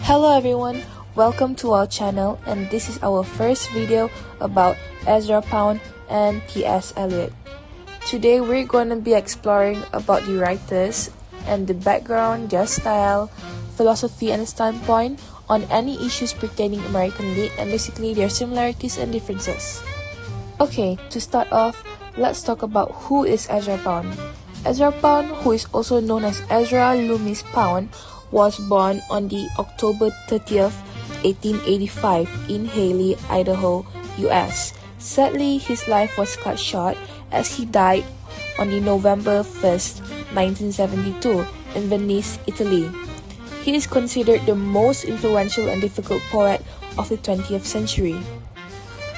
Hello everyone, welcome to our channel, and this is our first video about Ezra Pound and T.S. Eliot. Today we're going to be exploring about the writers and the background, their style, philosophy and standpoint on any issues pertaining American lit, and basically their similarities and differences. Okay, to start off, let's talk about who is Ezra Pound. Ezra Pound, who is also known as Ezra Loomis Pound, was born on the October 30th, 1885 in Hailey, Idaho, US. Sadly, his life was cut short as he died on the November 1st, 1972 in Venice, Italy. He is considered the most influential and difficult poet of the 20th century.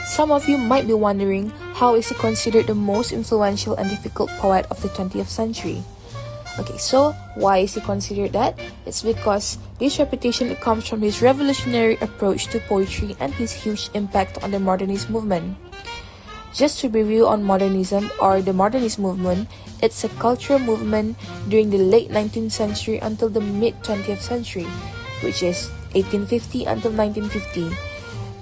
Some of you might be wondering, how is he considered the most influential and difficult poet of the 20th century? Okay, so why is he considered that? It's because this reputation comes from his revolutionary approach to poetry and his huge impact on the modernist movement. Just to review on modernism or the modernist movement, it's a cultural movement during the late 19th century until the mid-20th century, which is 1850 until 1950.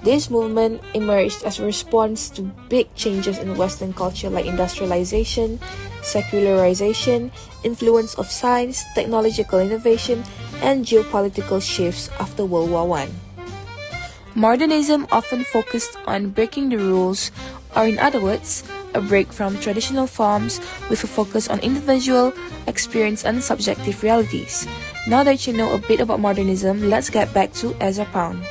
This movement emerged as a response to big changes in Western culture like industrialization, secularization, influence of science, technological innovation, and geopolitical shifts after World War I. Modernism often focused on breaking the rules, or in other words, a break from traditional forms with a focus on individual experience and subjective realities. Now that you know a bit about modernism, let's get back to Ezra Pound.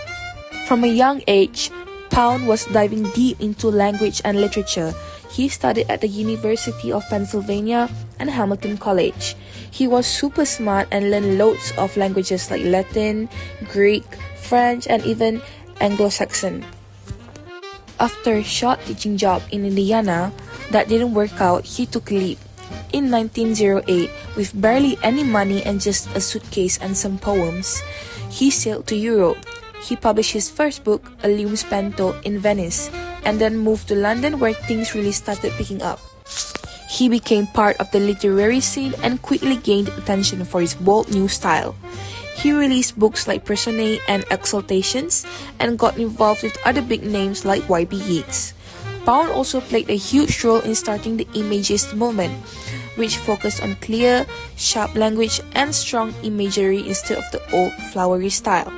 From a young age, Pound was diving deep into language and literature. He studied at the University of Pennsylvania and Hamilton College. He was super smart and learned loads of languages like Latin, Greek, French, and even Anglo-Saxon. After a short teaching job in Indiana that didn't work out, he took a leap. In 1908, with barely any money and just a suitcase and some poems, he sailed to Europe. He published his first book, A Lume's Panto, in Venice, and then moved to London where things really started picking up. He became part of the literary scene and quickly gained attention for his bold new style. He released books like Personae and Exaltations and got involved with other big names like Y.B. Yeats. Pound also played a huge role in starting the Imagist movement, which focused on clear, sharp language and strong imagery instead of the old flowery style.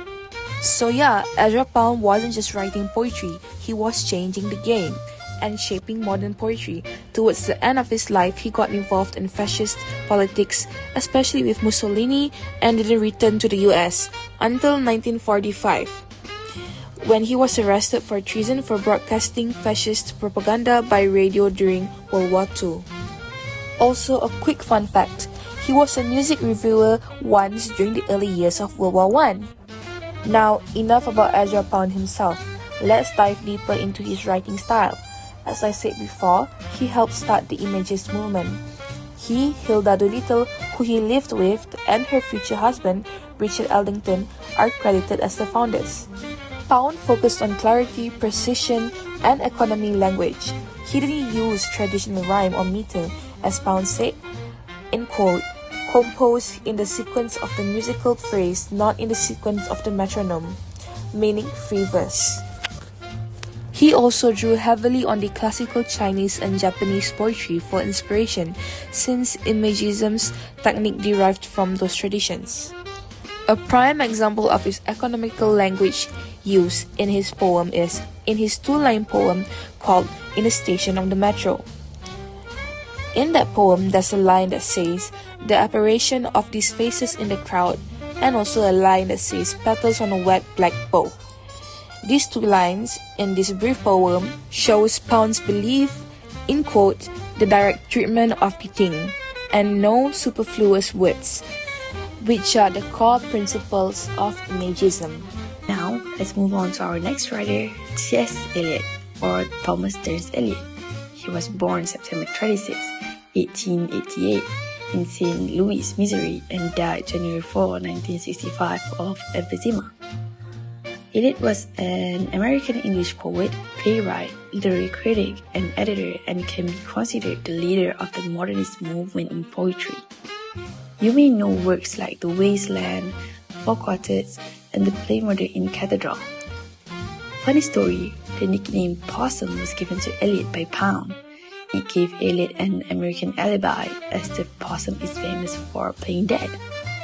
So yeah, Ezra Pound wasn't just writing poetry, he was changing the game and shaping modern poetry. Towards the end of his life, he got involved in fascist politics, especially with Mussolini, and didn't return to the US until 1945, when he was arrested for treason for broadcasting fascist propaganda by radio during World War II. Also, a quick fun fact, he was a music reviewer once during the early years of World War I. Now, enough about Ezra Pound himself. Let's dive deeper into his writing style. As I said before, he helped start the Imagist movement. He, Hilda Doolittle, who he lived with, and her future husband, Richard Eldington, are credited as the founders. Pound focused on clarity, precision, and economy language. He didn't use traditional rhyme or meter, as Pound said, in quote, composed in the sequence of the musical phrase, not in the sequence of the metronome, meaning free verse. He also drew heavily on the classical Chinese and Japanese poetry for inspiration, since Imagism's technique derived from those traditions. A prime example of his economical language use in his poem is in his two-line poem called In a Station of the Metro. In that poem, there's a line that says, the apparition of these faces in the crowd, and also a line that says, petals on a wet black bow. These two lines in this brief poem shows Pound's belief in, quote, the direct treatment of the thing, and no superfluous words, which are the core principles of Imagism. Now, let's move on to our next writer, T.S. Eliot, or Thomas Stearns Eliot. He was born September 26, 1888 in St. Louis, Missouri, and died January 4, 1965 of emphysema. Eliot was an American English poet, playwright, literary critic, and editor, and can be considered the leader of the modernist movement in poetry. You may know works like The Wasteland, four quartets, and the play murder in Cathedral. Funny story, the nickname Possum was given to Eliot by Pound. It gave Eliot an American alibi, as the possum is famous for playing dead.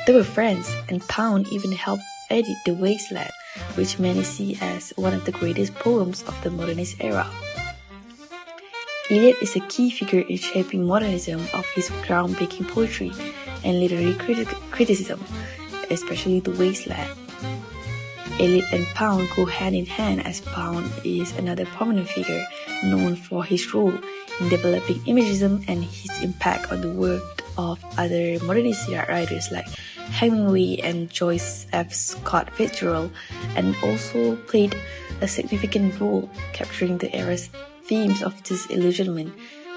They were friends, and Pound even helped edit The Wasteland, which many see as one of the greatest poems of the modernist era. Eliot is a key figure in shaping modernism of his groundbreaking poetry and literary criticism, especially The Wasteland. Eliot and Pound go hand in hand, as Pound is another prominent figure known for his role in developing imagism and his impact on the work of other modernist writers like Hemingway and Joyce F. Scott Fitzgerald, and also played a significant role capturing the era's themes of disillusionment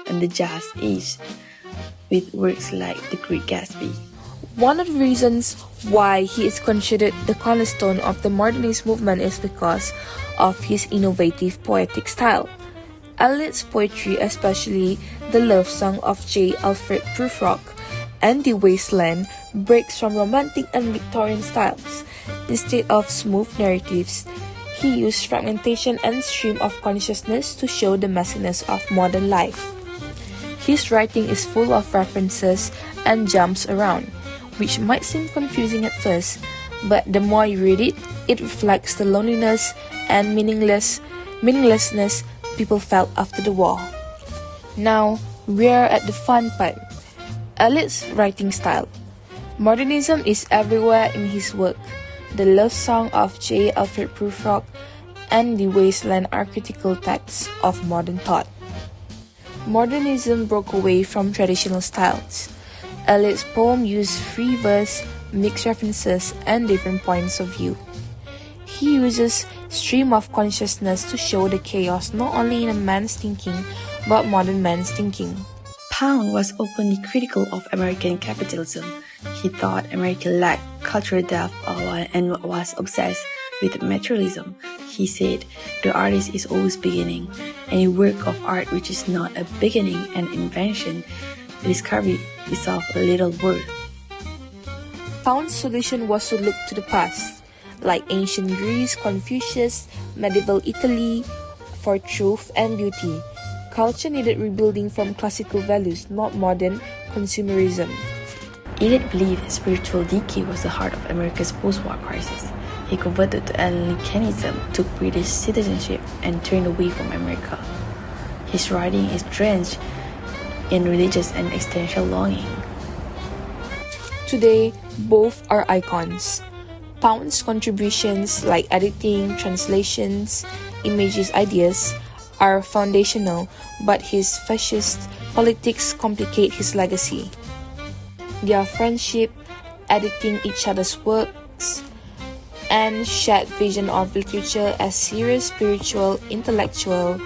and the Jazz Age with works like The Great Gatsby. One of the reasons why he is considered the cornerstone of the modernist movement is because of his innovative poetic style. Eliot's poetry, especially the love song of J. Alfred Prufrock and The Wasteland, breaks from romantic and Victorian styles. Instead of smooth narratives, he used fragmentation and stream of consciousness to show the messiness of modern life. His writing is full of references and jumps around, which might seem confusing at first, but the more you read it, it reflects the loneliness and meaninglessness people felt after the war. Now, we're at the fun part. Eliot's writing style. Modernism is everywhere in his work. The love song of J. Alfred Prufrock and The Wasteland are critical texts of modern thought. Modernism broke away from traditional styles. Eliot's poem used free verse, mixed references, and different points of view. He uses stream of consciousness to show the chaos not only in a man's thinking, but modern man's thinking. Pound was openly critical of American capitalism. He thought America lacked cultural depth and was obsessed with materialism. He said, "The artist is always beginning. Any work of art which is not a beginning and invention, the discovery is of little worth." Pound's solution was to look to the past, like ancient Greece, Confucius, medieval Italy, for truth and beauty. Culture needed rebuilding from classical values, not modern consumerism. Eliot believed spiritual decay was the heart of America's post-war crisis. He converted to Anglicanism, took British citizenship, and turned away from America. His writing is drenched in religious and existential longing. Today, both are icons. Pound's contributions like editing, translations, images, ideas are foundational, but his fascist politics complicate his legacy. Their friendship, editing each other's works, and shared vision of literature as serious, spiritual, intellectual,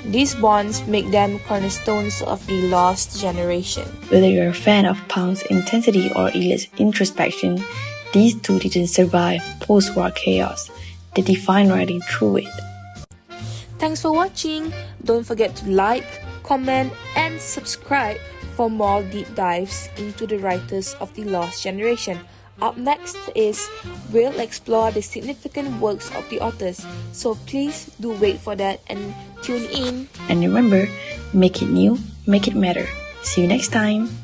these bonds make them cornerstones of the lost generation. Whether you're a fan of Pound's intensity or Eliot's introspection, these two didn't survive post-war chaos. They defined writing through it. Thanks for watching. Don't forget to like, comment, and subscribe for more deep dives into the writers of the lost generation. Up next is we'll explore the significant works of the authors, so please do wait for that and tune in. And remember, make it new, make it matter. See you next time.